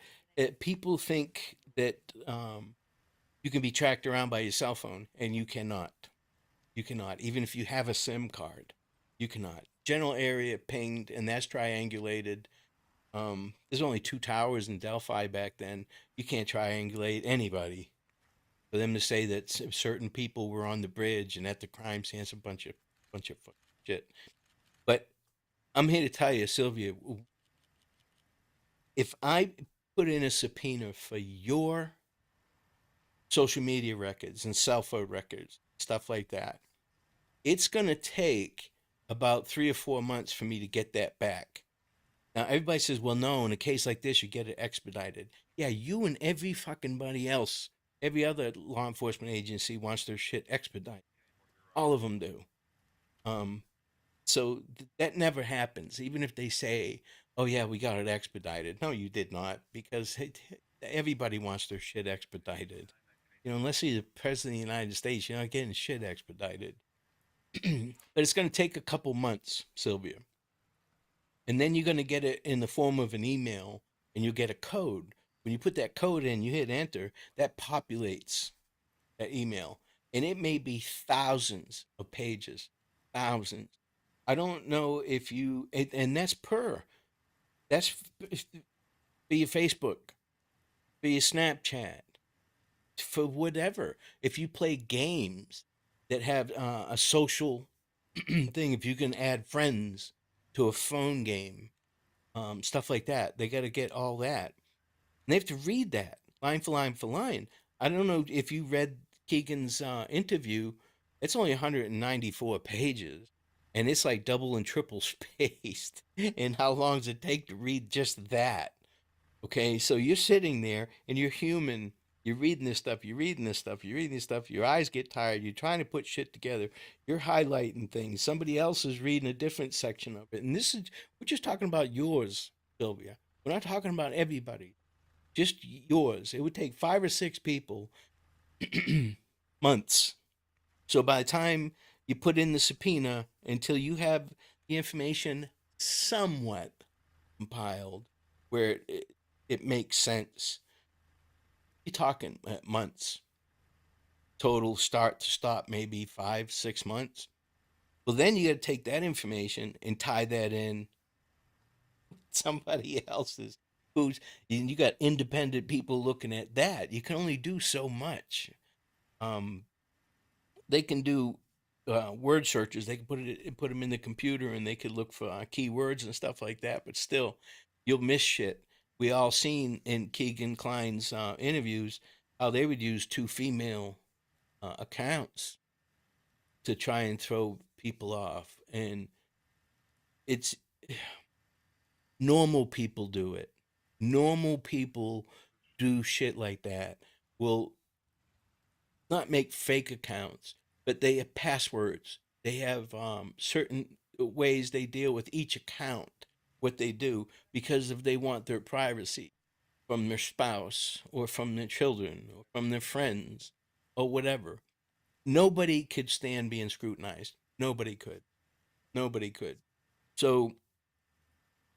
people think that you can be tracked around by your cell phone, and you cannot. You cannot. Even if you have a SIM card, you cannot. General area pinged, and that's triangulated. There's only two towers in Delphi back then. You can't triangulate anybody. For them to say that certain people were on the bridge and at the crime scene, it's a bunch of shit. But I'm here to tell you, Sylvia, if I put in a subpoena for your social media records and cell phone records, stuff like that, it's going to take about 3 or 4 months for me to get that back. Now, everybody says, well, no, in a case like this, you get it expedited. Yeah, you and every fucking body else, every other law enforcement agency wants their shit expedited. All of them do. Um, so that never happens, even if they say, oh, yeah, we got it expedited. No, you did not, because everybody wants their shit expedited. Unless you're the president of the United States, you're not getting shit expedited. But it's going to take a couple months, Sylvia. And then you're going to get it in the form of an email, and you get a code. When you put that code in, you hit enter, that populates that email. And it may be thousands of pages, thousands. I don't know if and that's for your Facebook, for your Snapchat, for whatever. If you play games that have a social thing, if you can add friends to a phone game, stuff like that, they got to get all that. And they have to read that line for line for line. I don't know if you read Keegan's interview. It's only 194 pages, and it's like double and triple spaced. And how long does it take to read just that? Okay, so you're sitting there and you're human. You're reading this stuff, you're reading this stuff, you're reading this stuff. Your eyes get tired. You're trying to put shit together. You're highlighting things. Somebody else is reading a different section of it. And we're just talking about yours, Sylvia. We're not talking about everybody, just yours. It would take 5 or 6 people months. So by the time you put in the subpoena until you have the information somewhat compiled where it makes sense, you're talking months total, start to stop, maybe 5, 6 months. Well, then you got to take that information and tie that in somebody else's. You got independent people looking at that. You can only do so much. Um, they can do word searches. They can put them in the computer, and they could look for keywords and stuff like that. But still, you'll miss shit. We all seen in Keegan Klein's interviews how they would use two female accounts to try and throw people off, and it's normal people do it. Normal people do shit like that. Will not make fake accounts, but they have passwords. They have certain ways they deal with each account, what they do, because if they want their privacy from their spouse or from their children or from their friends or whatever. Nobody could stand being scrutinized. Nobody could. Nobody could. So,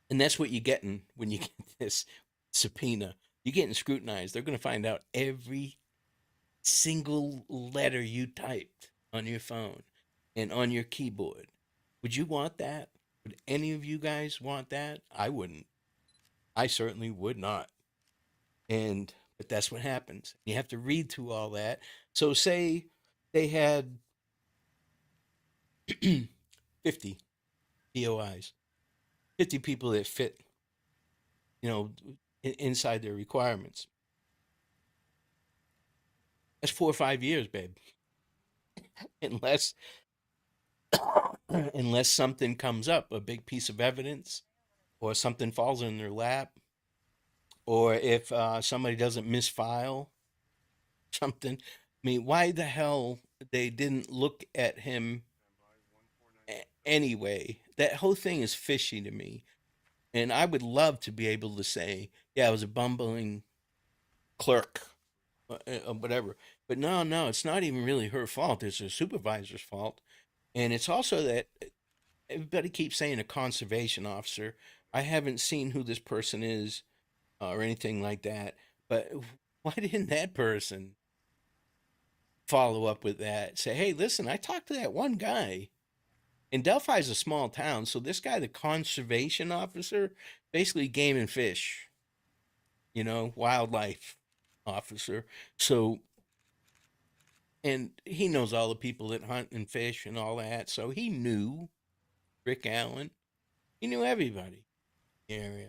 and that's what you're getting when you get this subpoena. You're getting scrutinized. They're going to find out every single letter you typed on your phone and on your keyboard. Would you want that? Would any of you guys want that? I wouldn't. I certainly would not. And But that's what happens. You have to read through all that. So say they had 50 POIs, 50 people that fit, you know, inside their requirements. That's 4 or 5 years, babe. Unless unless something comes up, a big piece of evidence, or something falls in their lap, or if somebody doesn't misfile something. I mean, why the hell they didn't look at him anyway? That whole thing is fishy to me. And I would love to be able to say, yeah, I was a bumbling clerk, whatever. But no, no, it's not even really her fault. It's her supervisor's fault. And it's also that everybody keeps saying a conservation officer. I haven't seen who this person is or anything like that. But why didn't that person follow up with that? Say, hey, listen, I talked to that one guy. And Delphi is a small town, so this guy, the conservation officer, basically game and fish, wildlife officer. So, and he knows all the people that hunt and fish and all that. So he knew Rick Allen. He knew everybody in the area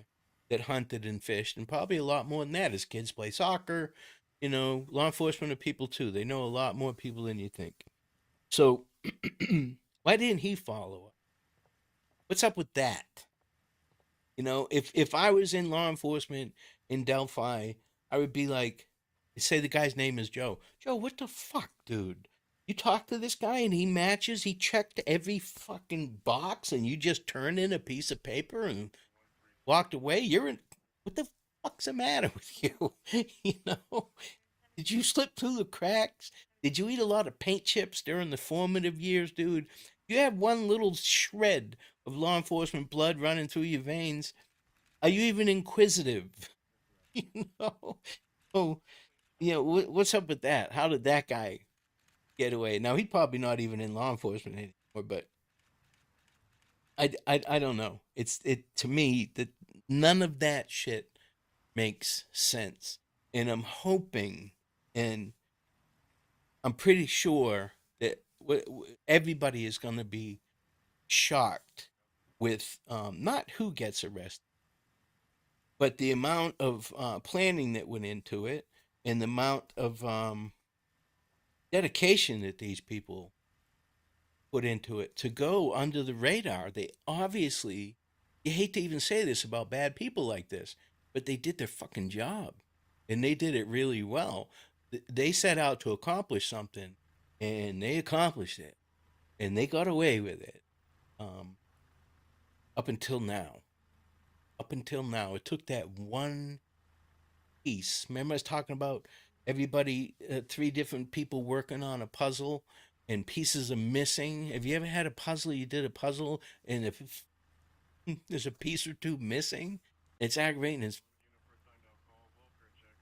that hunted and fished, and probably a lot more than that. His kids play soccer. Law enforcement are people too. They know a lot more people than you think. So, why didn't he follow up? What's up with that? If I was in law enforcement in Delphi, I would be like, say the guy's name is Joe. Joe, what the fuck, dude? You talked to this guy and he matches, he checked every fucking box and you just turned in a piece of paper and walked away? What the fuck's the matter with you? you know? Did you slip through the cracks? Did you eat a lot of paint chips during the formative years, dude? You have one little shred of law enforcement blood running through your veins. Are you even inquisitive? you know? Oh, what's up with that? How did that guy get away? Now, he's probably not even in law enforcement anymore, but I don't know. It to me that none of that shit makes sense. And I'm hoping and I'm pretty sure that everybody is going to be shocked with not who gets arrested, but the amount of planning that went into it and the amount of dedication that these people put into it to go under the radar. They obviously, you hate to even say this about bad people like this, but they did their fucking job and they did it really well. They set out to accomplish something and they accomplished it and they got away with it um, up until now. Up until now, it took that one piece. Remember, I was talking about everybody, three different people working on a puzzle, and pieces are missing. Have you ever had a puzzle? You did a puzzle, and if there's a piece or two missing, it's aggravating.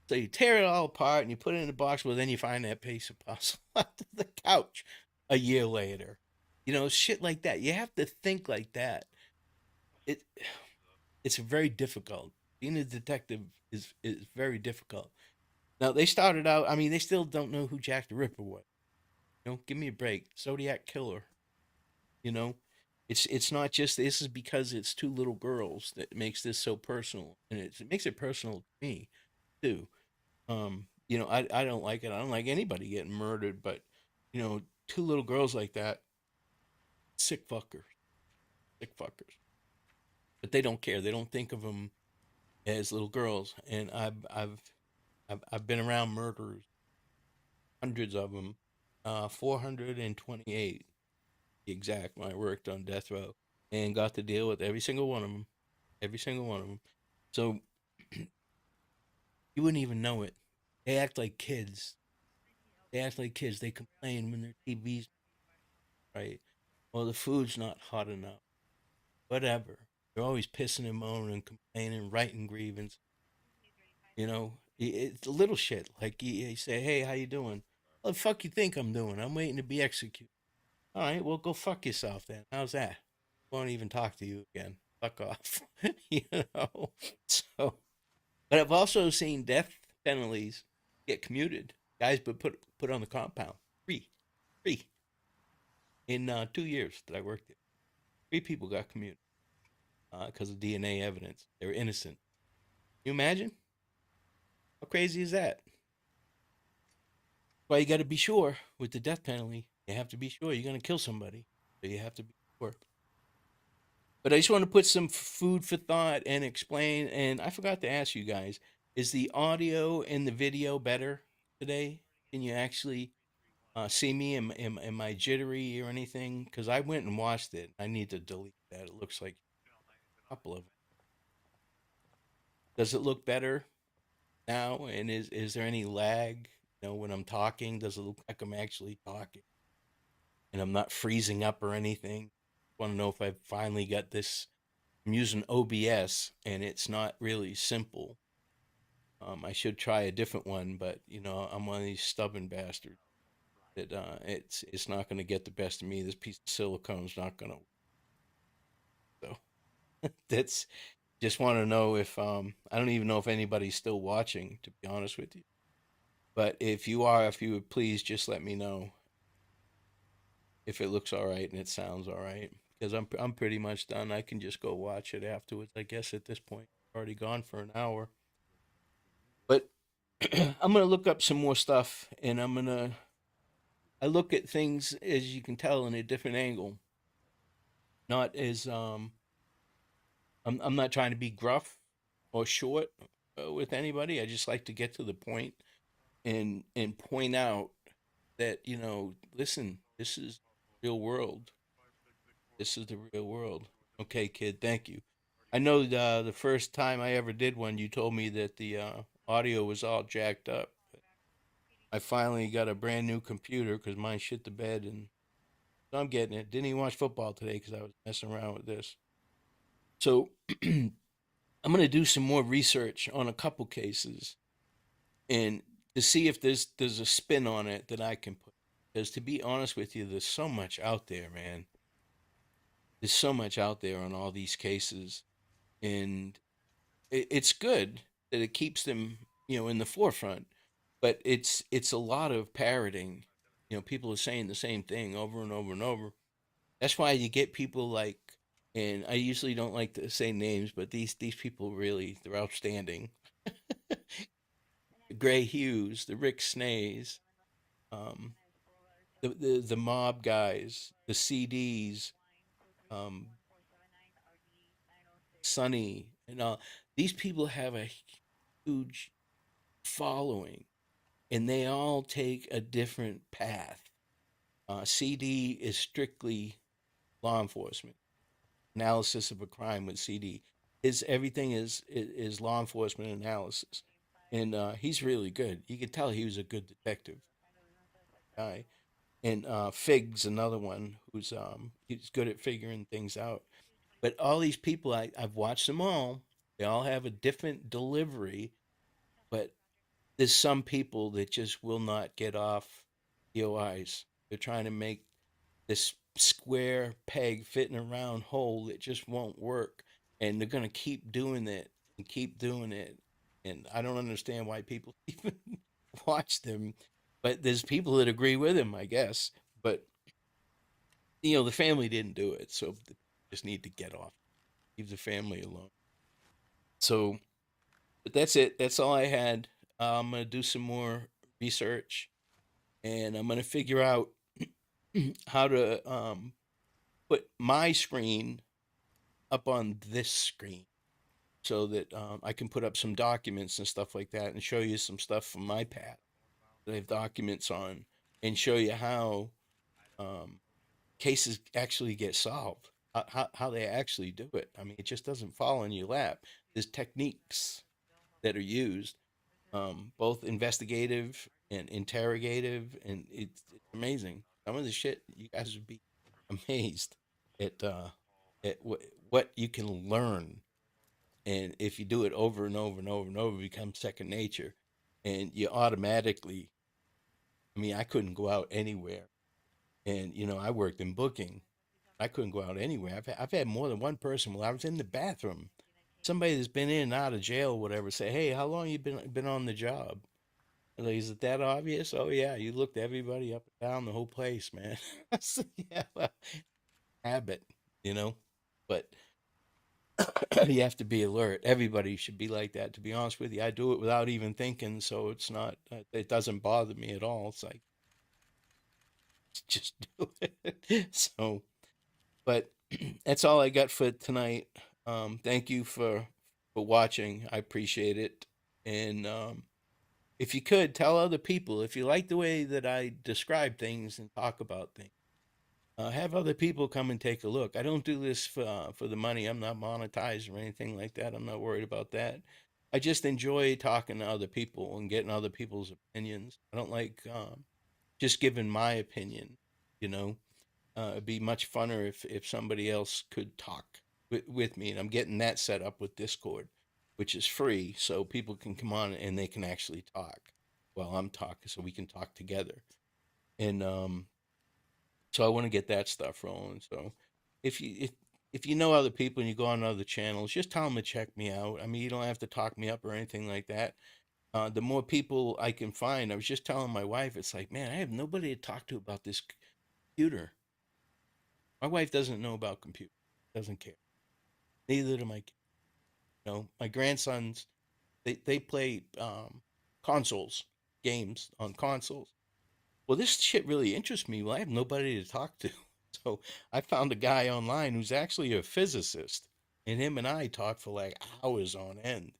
So you tear it all apart and you put it in a box. Well, then you find that piece of puzzle under the couch a year later. Shit like that. You have to think like that. It it's very difficult. Being a detective is very difficult. Now they started out. I mean, they still don't know who Jack the Ripper was. Give me a break. Zodiac killer. You know, it's not just this is because it's two little girls that makes this so personal, and it makes it personal to me too. I don't like it. I don't like anybody getting murdered, but two little girls like that, sick fuckers, sick fuckers. But they don't care. They don't think of them as little girls. And I've been around murderers, hundreds of them, 428 exact when I worked on death row, and got to deal with every single one of them, every single one of them. So you wouldn't even know it. They act like kids. They act like kids. They complain when their TV's right. Well, the food's not hot enough. Whatever. They're always pissing and moaning and complaining, writing grievance. It's little shit. Like you say, "Hey, how you doing?" What the fuck you think I'm doing? I'm waiting to be executed. All right, well, go fuck yourself then. How's that? Won't even talk to you again. Fuck off. you know. So, but I've also seen death penalties get commuted. Guys, but put on the compound. Three in 2 years that I worked there. Three people got commuted because of DNA evidence. They were innocent. Can you imagine? How crazy is that? Well, you got to be sure with the death penalty. You have to be sure you're going to kill somebody. So you have to be sure. But I just want to put some food for thought and explain. And I forgot to ask you guys, is the audio and the video better today? Can you actually see me? Am I jittery or anything? Because I went and watched it. I need to delete that. It looks like a couple of them. Does it look better now? And is there any lag? You know, when I'm talking, does it look like I'm actually talking and I'm not freezing up or anything? Want to know if I finally got this. I'm using OBS and it's not really simple. I should try a different one, but you know, I'm one of these stubborn bastards that it's not going to get the best of me. This piece of silicone's not going to. So that's just want to know if I don't even know if anybody's still watching, to be honest with you. But if you are, if you would please just let me know if it looks all right and it sounds all right, because I'm pretty much done. I can just go watch it afterwards. I guess at this point, already gone for an hour. But I'm gonna look up some more stuff, and I look at things as you can tell in a different angle, not as I'm not trying to be gruff or short with anybody. I just like to get to the point and point out that listen, this is real world. This is the real world. Okay, kid, thank you. I know the first time I ever did one, you told me that the audio was all jacked up. I finally got a brand new computer because mine shit the bed, and so I'm getting it. Didn't even watch football today because I was messing around with this. So I'm gonna do some more research on a couple cases and to see if there's a spin on it that I can put. Because to be honest with you, there's so much out there, man. There's so much out there on all these cases, and it's good that it keeps them, in the forefront. But it's a lot of parroting. People are saying the same thing over and over and over. That's why you get people like, and I usually don't like to say names, but these people really they're outstanding. The Gray Hughes, the Rick Snays, um, the mob guys, the CDs, um, Sonny, and all. These people have a huge following, and they all take a different path. CD is strictly law enforcement analysis of a crime with CD. His everything is law enforcement analysis, and he's really good. You can tell he was a good detective guy. And Fig's another one who's he's good at figuring things out. But all these people, I've watched them all. They all have a different delivery, but there's some people that just will not get off POIs. They're trying to make this square peg fit in a round hole that just won't work, and they're going to keep doing it and keep doing it. And I don't understand why people even watch them, but there's people that agree with him, I guess. But the family didn't do it, so they just need to get off, leave the family alone. So, but that's it. That's all I had. I'm gonna do some more research, and I'm gonna figure out how to put my screen up on this screen so that I can put up some documents and stuff like that, and show you some stuff from my past that I have documents on, and show you how um, cases actually get solved, how they actually do it. I mean, it just doesn't fall in your lap. There's techniques that are used, both investigative and interrogative, and it's amazing. Some of the shit you guys would be amazed at what you can learn, and if you do it over and over and over and over, it becomes second nature, and you automatically. I mean, I couldn't go out anywhere, and I worked in booking. I couldn't go out anywhere. I've had more than one person while I was in the bathroom. somebody that's been in and out of jail or whatever say, "Hey, how long you been on the job?" And like, is it that obvious? Oh yeah, you looked everybody up and down the whole place, man. I said, yeah, well, habit, you know. But you have to be alert. Everybody should be like that. To be honest with you, I do it without even thinking, so it's not. It doesn't bother me at all. It's like just do it. So, but that's all I got for tonight. Thank you for watching. I appreciate it. And if you could tell other people, if you like the way that I describe things and talk about things, have other people come and take a look. I don't do this for the money. I'm not monetized or anything like that. I'm not worried about that. I just enjoy talking to other people and getting other people's opinions. I don't like just giving my opinion. You know, it'd be much funner if somebody else could talk with me, and I'm getting that set up with Discord, which is free, so people can come on and they can actually talk while I'm talking, so we can talk together. And so I want to get that stuff rolling. So if you if you know other people and you go on other channels, just tell them to check me out. I mean, you don't have to talk me up or anything like that. The more people I can find, I was just telling my wife, it's like, man, I have nobody to talk to about this computer. My wife doesn't know about computers, doesn't care. Neither do my kids. You know, my grandsons, they play consoles, games on consoles. Well, this shit really interests me. Well, I have nobody to talk to. So I found a guy online who's actually a physicist, and him and I talk for like hours on end.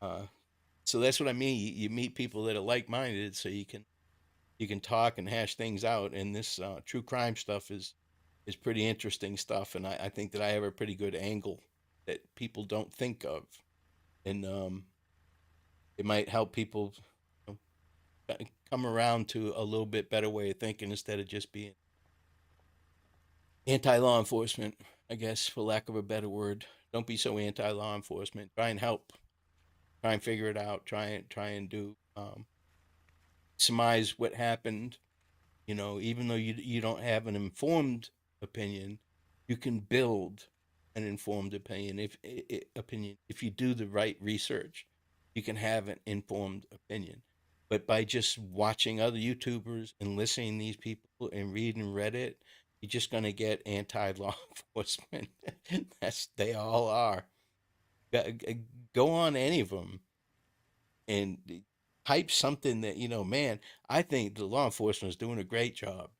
Uh, so that's what I mean. You meet people that are like-minded, so you can talk and hash things out. And this true crime stuff is pretty interesting stuff, and I think that I have a pretty good angle that people don't think of, and it might help people, you know, come around to a little bit better way of thinking instead of just being anti-law enforcement, I guess, for lack of a better word. Don't be so anti-law enforcement. Try and help. Try and figure it out. Try and do surmise what happened. You know, even though you don't have an informed opinion, you can build an informed opinion. If you do the right research, you can have an informed opinion. But by just watching other YouTubers and listening to these people and reading Reddit, you're just gonna get anti-law enforcement. That's they all are. Go on any of them and hype something that man. I think the law enforcement is doing a great job.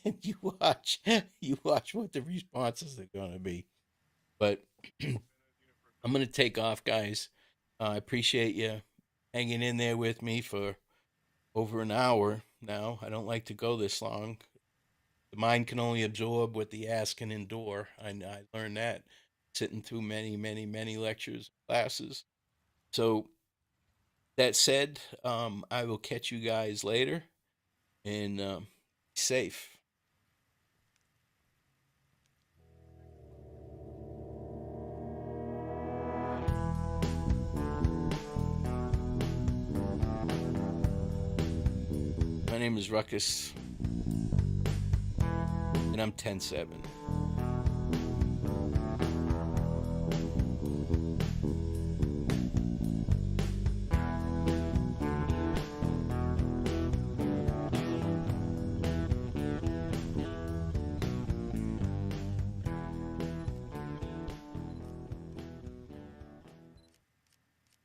And you watch what the responses are going to be. But I'm going to take off, guys. I appreciate you hanging in there with me for over an hour now. I don't like to go this long. The mind can only absorb what the ass can endure. I learned that sitting through many, many, many lectures, classes. So that said, I will catch you guys later, and be safe. My name is Ruckus, and I'm 10-7.